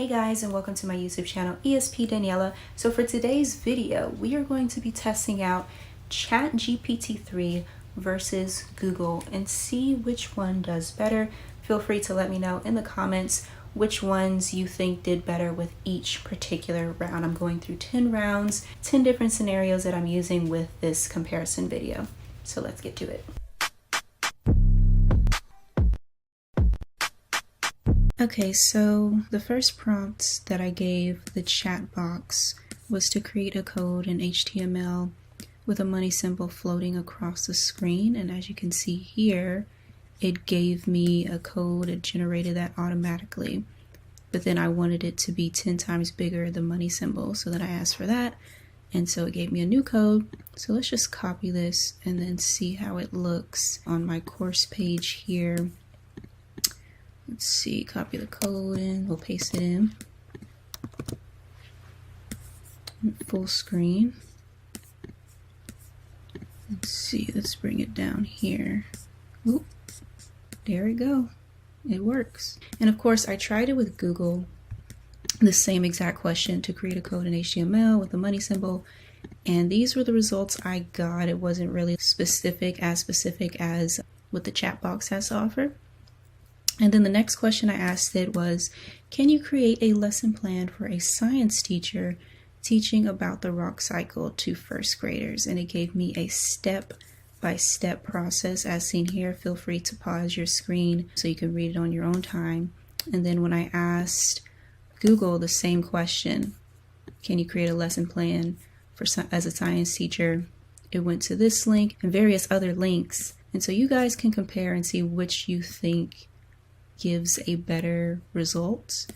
Hey guys, and welcome to my YouTube channel, ESP Daniela. So for today's video, we are going to be testing out ChatGPT 3 versus Google and see which one does better. Feel free to let me know in the comments which ones you think did better with each particular round. I'm going through 10 rounds, 10 different scenarios that I'm using with this comparison video. So let's get to it. Okay, so the first prompt that I gave the chat box was to create a code in HTML with a money symbol floating across the screen. And as you can see here, it gave me a code, it generated that automatically. But then I wanted it to be 10 times bigger, the money symbol, so then I asked for that. And so it gave me a new code. So let's just copy this and then see how it looks on my course page here. Let's see, copy the code and we'll paste it in. Full screen. Let's see, let's bring it down here. Oop, there we go. It works. And of course, I tried it with Google, the same exact question to create a code in HTML with the money symbol. And these were the results I got. It wasn't really specific as what the chat box has to offer. And then the next question I asked it was, can you create a lesson plan for a science teacher teaching about the rock cycle to first graders? And it gave me a step-by-step process as seen here. Feel free to pause your screen so you can read it on your own time. And then when I asked Google the same question, can you create a lesson plan for as a science teacher? It went to this link and various other links. And so you guys can compare and see which you think gives a better result.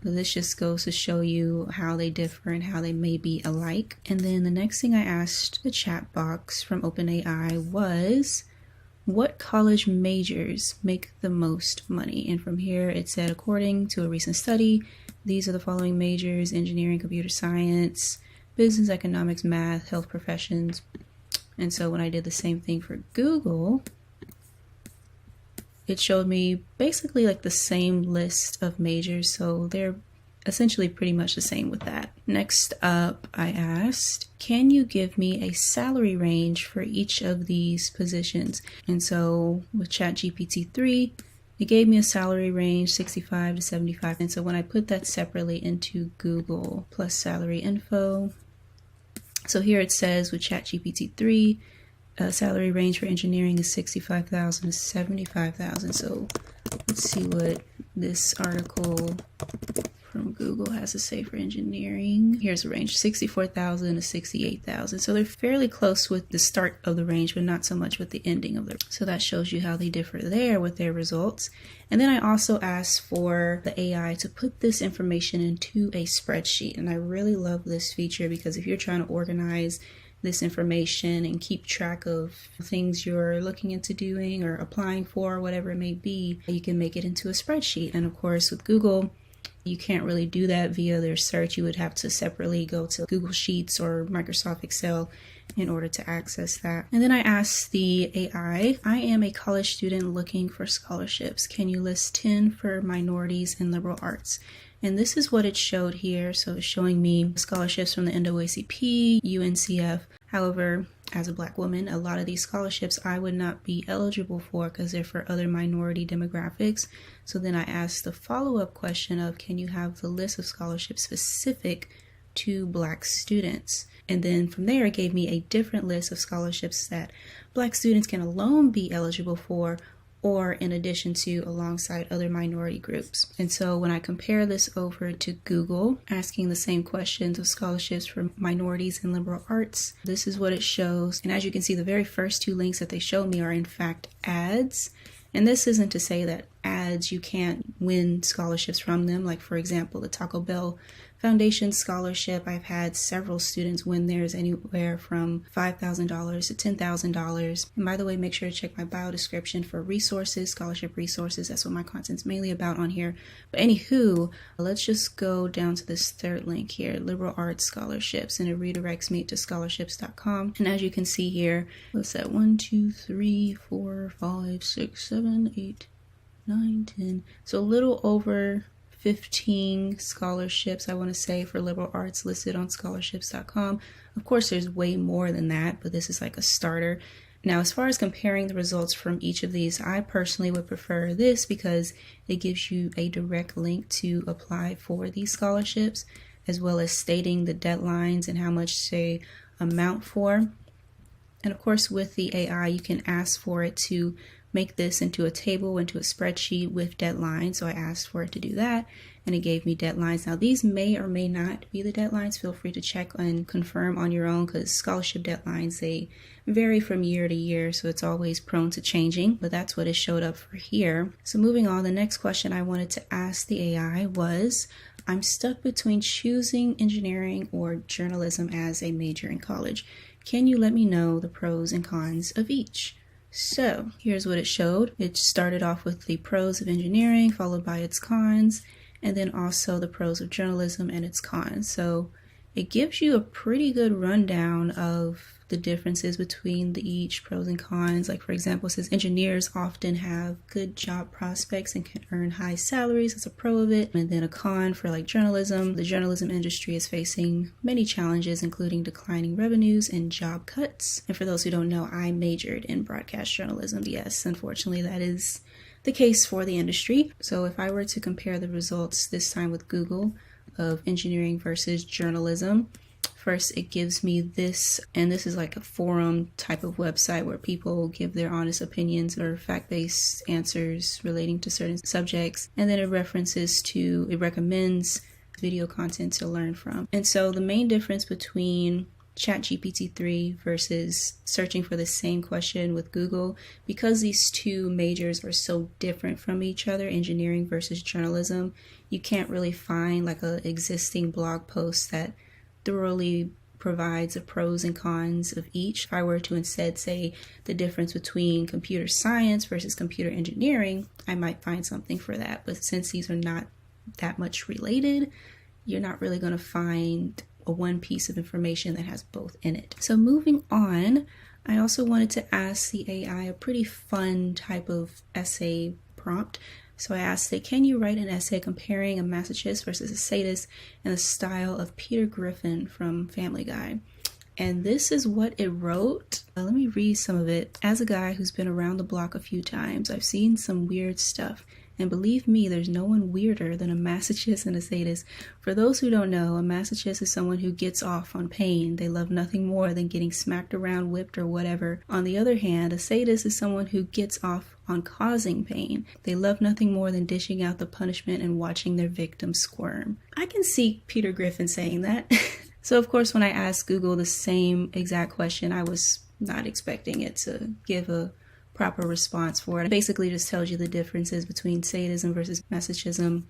This just goes to show you how they differ and how they may be alike. And then the next thing I asked the chat box from OpenAI was, what college majors make the most money? And from here it said, according to a recent study, these are the following majors: engineering, computer science, business, economics, math, health professions. And so when I did the same thing for Google, it showed me basically like the same list of majors, so they're essentially pretty much the same with that. Next up, I asked, can you give me a salary range for each of these positions? And so with ChatGPT 3, it gave me a salary range 65 to 75. And so when I put that separately into Google plus salary info, so here it says with ChatGPT 3, salary range for engineering is 65,000 to 75,000. So let's see what this article from Google has to say for engineering. Here's a range, 64,000 to 68,000. So they're fairly close with the start of the range, but not so much with the ending of the. So that shows you how they differ there with their results. And then I also asked for the AI to put this information into a spreadsheet. And I really love this feature because if you're trying to organize this information and keep track of things you're looking into doing or applying for, whatever it may be, you can make it into a spreadsheet. And of course with Google, you can't really do that via their search. You would have to separately go to Google Sheets or Microsoft Excel in order to access that. And then I asked the AI, I am a college student looking for scholarships. Can you list 10 for minorities in liberal arts? And this is what it showed here. So it's showing me scholarships from the NAACP, UNCF. However, as a Black woman, a lot of these scholarships I would not be eligible for because they're for other minority demographics. So then I asked the follow-up question of, can you have the list of scholarships specific to Black students? And then from there, it gave me a different list of scholarships that Black students can alone be eligible for, or in addition to alongside other minority groups. And so when I compare this over to Google, asking the same questions of scholarships for minorities in liberal arts, this is what it shows. And as you can see, the very first two links that they show me are in fact ads. And this isn't to say that ads, you can't win scholarships from them. Like for example, the Taco Bell Foundation scholarship, I've had several students win theirs anywhere from $5,000 to $10,000. And by the way, make sure to check my bio description for resources, scholarship resources. That's what my content's mainly about on here. But anywho, let's just go down to this third link here, liberal arts scholarships, and it redirects me to scholarships.com. And as you can see here, what's that? 1, 2, 3, 4, 5, 6, 7, 8, 9, 10. So a little over 15 scholarships, I want to say, for liberal arts listed on scholarships.com. Of course, there's way more than that, but this is like a starter. Now, as far as comparing the results from each of these, I personally would prefer this because it gives you a direct link to apply for these scholarships, as well as stating the deadlines and how much they amount for. And of course, with the AI, you can ask for it to make this into a table, into a spreadsheet with deadlines. So I asked for it to do that, and it gave me deadlines. Now, these may or may not be the deadlines. Feel free to check and confirm on your own, because scholarship deadlines, they vary from year to year, so it's always prone to changing, but that's what it showed up for here. So moving on, the next question I wanted to ask the AI was, I'm stuck between choosing engineering or journalism as a major in college. Can you let me know the pros and cons of each? So here's what it showed. It started off with the pros of engineering, followed by its cons, and then also the pros of journalism and its cons. So it gives you a pretty good rundown of the differences between each pros and cons. Like, for example, it says engineers often have good job prospects and can earn high salaries. That's a pro of it. And then a con for like journalism. The journalism industry is facing many challenges, including declining revenues and job cuts. And for those who don't know, I majored in broadcast journalism. Yes, unfortunately, that is the case for the industry. So if I were to compare the results this time with Google of engineering versus journalism, first, it gives me this, and this is like a forum type of website where people give their honest opinions or fact-based answers relating to certain subjects. And then it recommends video content to learn from. And so the main difference between ChatGPT 3 versus searching for the same question with Google, because these two majors are so different from each other, engineering versus journalism, you can't really find like an existing blog post that thoroughly provides the pros and cons of each. If I were to instead say the difference between computer science versus computer engineering, I might find something for that. But since these are not that much related, you're not really going to find a one piece of information that has both in it. So moving on, I also wanted to ask the AI a pretty fun type of essay prompt. So I asked it, can you write an essay comparing a masochist versus a sadist in the style of Peter Griffin from Family Guy? And this is what it wrote. Let me read some of it. As a guy who's been around the block a few times, I've seen some weird stuff. And believe me, there's no one weirder than a masochist and a sadist. For those who don't know, a masochist is someone who gets off on pain. They love nothing more than getting smacked around, whipped, or whatever. On the other hand, a sadist is someone who gets off on causing pain. They love nothing more than dishing out the punishment and watching their victims squirm. I can see Peter Griffin saying that. So of course, when I asked Google the same exact question, I was not expecting it to give a proper response for it. It basically just tells you the differences between sadism versus masochism.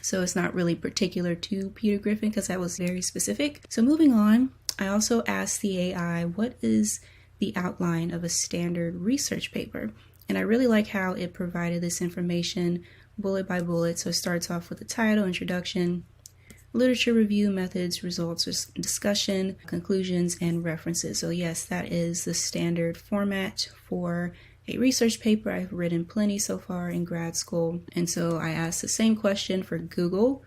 So it's not really particular to Peter Griffin because that was very specific. So moving on, I also asked the AI, what is the outline of a standard research paper? And I really like how it provided this information bullet by bullet. So it starts off with the title, introduction, literature review, methods, results, discussion, conclusions, and references. So yes, that is the standard format for a research paper. I've written plenty so far in grad school. And so I asked the same question for Google,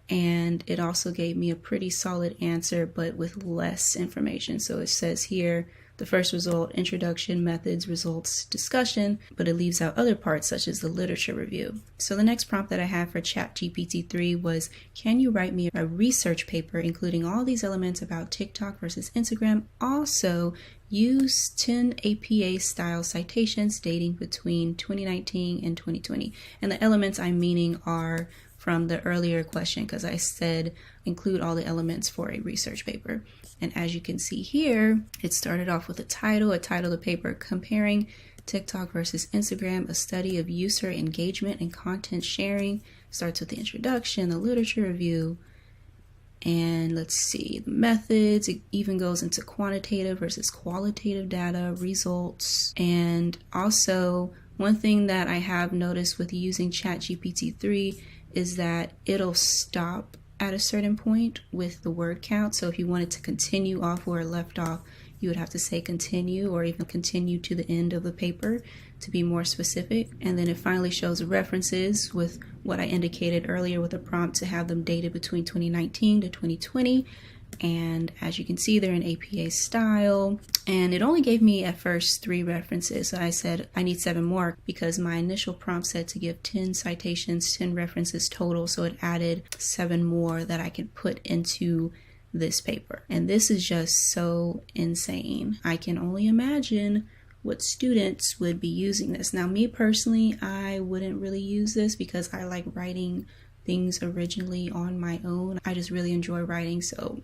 and it also gave me a pretty solid answer, but with less information. So it says here, the first result, introduction, methods, results, discussion, but it leaves out other parts such as the literature review. So the next prompt that I have for ChatGPT 3 was, can you write me a research paper including all these elements about TikTok versus Instagram? Also, use 10 APA style citations dating between 2019 and 2020. And the elements I'm meaning are from the earlier question, because I said include all the elements for a research paper. And as you can see here, it started off with a title of the paper, comparing TikTok versus Instagram, a study of user engagement and content sharing. Starts with the introduction, the literature review, and let's see, the methods. It even goes into quantitative versus qualitative data, results. And also, one thing that I have noticed with using ChatGPT 3 is that it'll stop at a certain point with the word count. So if you wanted to continue off where it left off, you would have to say continue, or even continue to the end of the paper to be more specific. And then it finally shows references with what I indicated earlier with a prompt to have them dated between 2019 to 2020. And as you can see, they're in APA style. And it only gave me at first 3 references. So I said I need 7 more because my initial prompt said to give 10 citations, 10 references total. So it added 7 more that I could put into this paper. And this is just so insane. I can only imagine what students would be using this. Now, me personally, I wouldn't really use this because I like writing things originally on my own. I just really enjoy writing, so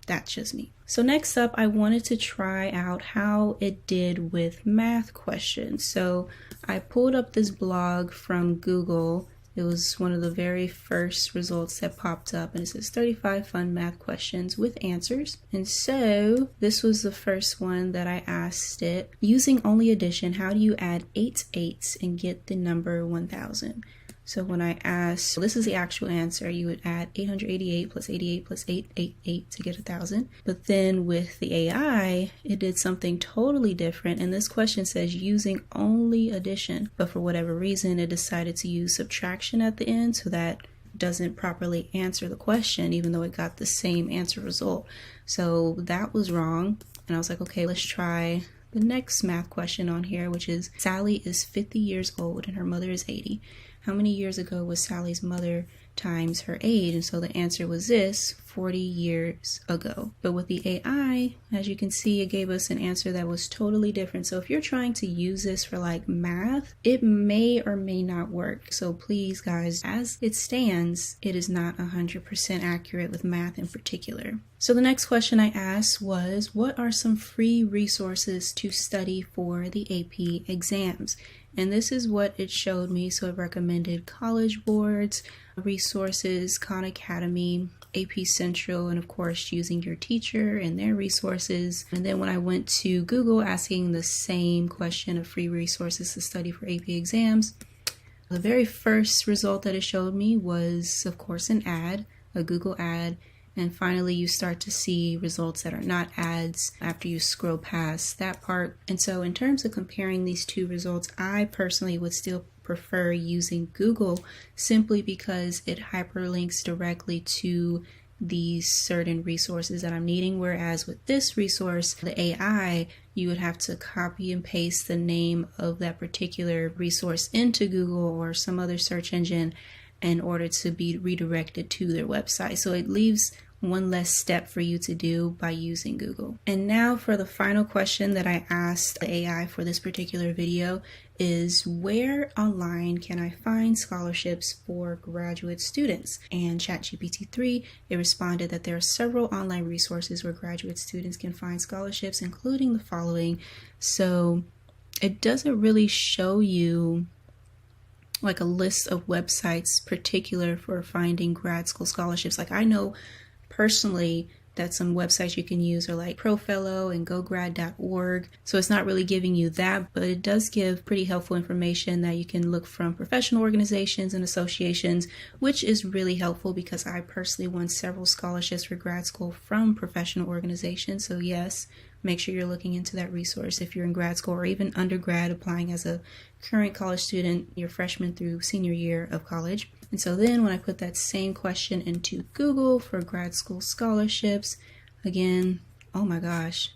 that's just me. So next up, I wanted to try out how it did with math questions. So I pulled up this blog from Google. It was one of the very first results that popped up, and it says 35 fun math questions with answers. And so this was the first one that I asked it. Using only addition, how do you add 8 8s and get the number 1000? So when I asked, so this is the actual answer, you would add 888 plus 88 plus 888 to get 1000. But then with the AI, it did something totally different. And this question says using only addition, but for whatever reason, it decided to use subtraction at the end. So that doesn't properly answer the question, even though it got the same answer result. So that was wrong. And I was like, okay, let's try the next math question on here, which is Sally is 50 years old and her mother is 80. How many years ago was Sally's mother times her age? And so the answer was this, 40 years ago. But with the AI, as you can see, it gave us an answer that was totally different. So if you're trying to use this for like math, it may or may not work. So please guys, as it stands, it is not 100% accurate with math in particular. So the next question I asked was, what are some free resources to study for the AP exams? And this is what it showed me. So it recommended College Boards, resources, Khan Academy, AP Central, and of course using your teacher and their resources. And then when I went to Google asking the same question of free resources to study for AP exams, the very first result that it showed me was, of course, an ad, a Google ad. And finally, you start to see results that are not ads after you scroll past that part. And so in terms of comparing these two results, I personally would still prefer using Google simply because it hyperlinks directly to these certain resources that I'm needing. Whereas with this resource, the AI, you would have to copy and paste the name of that particular resource into Google or some other search engine in order to be redirected to their website. So it leaves one less step for you to do by using Google. And now for the final question that I asked the AI for this particular video is, where online can I find scholarships for graduate students? And ChatGPT-3, it responded that there are several online resources where graduate students can find scholarships, including the following. So it doesn't really show you like a list of websites particular for finding grad school scholarships. Like I know personally that some websites you can use are like ProFellow and gograd.org. So it's not really giving you that, but it does give pretty helpful information that you can look from professional organizations and associations, which is really helpful because I personally won several scholarships for grad school from professional organizations. So yes, make sure you're looking into that resource if you're in grad school or even undergrad applying as a current college student, your freshman through senior year of college. And so then when I put that same question into Google for grad school scholarships, again, oh my gosh,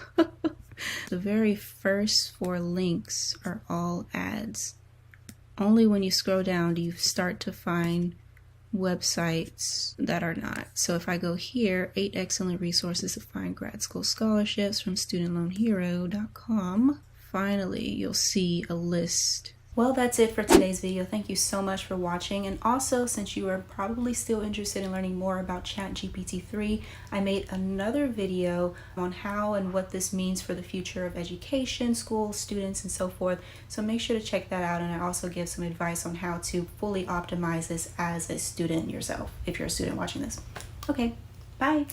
the very first 4 links are all ads. Only when you scroll down do you start to find websites that are not. So if I go here, 8 excellent resources to find grad school scholarships from studentloanhero.com, finally you'll see a list. Well, that's it for today's video. Thank you so much for watching. And also, since you are probably still interested in learning more about ChatGPT-3, I made another video on how and what this means for the future of education, schools, students, and so forth. So make sure to check that out. And I also give some advice on how to fully optimize this as a student yourself, if you're a student watching this. Okay, bye.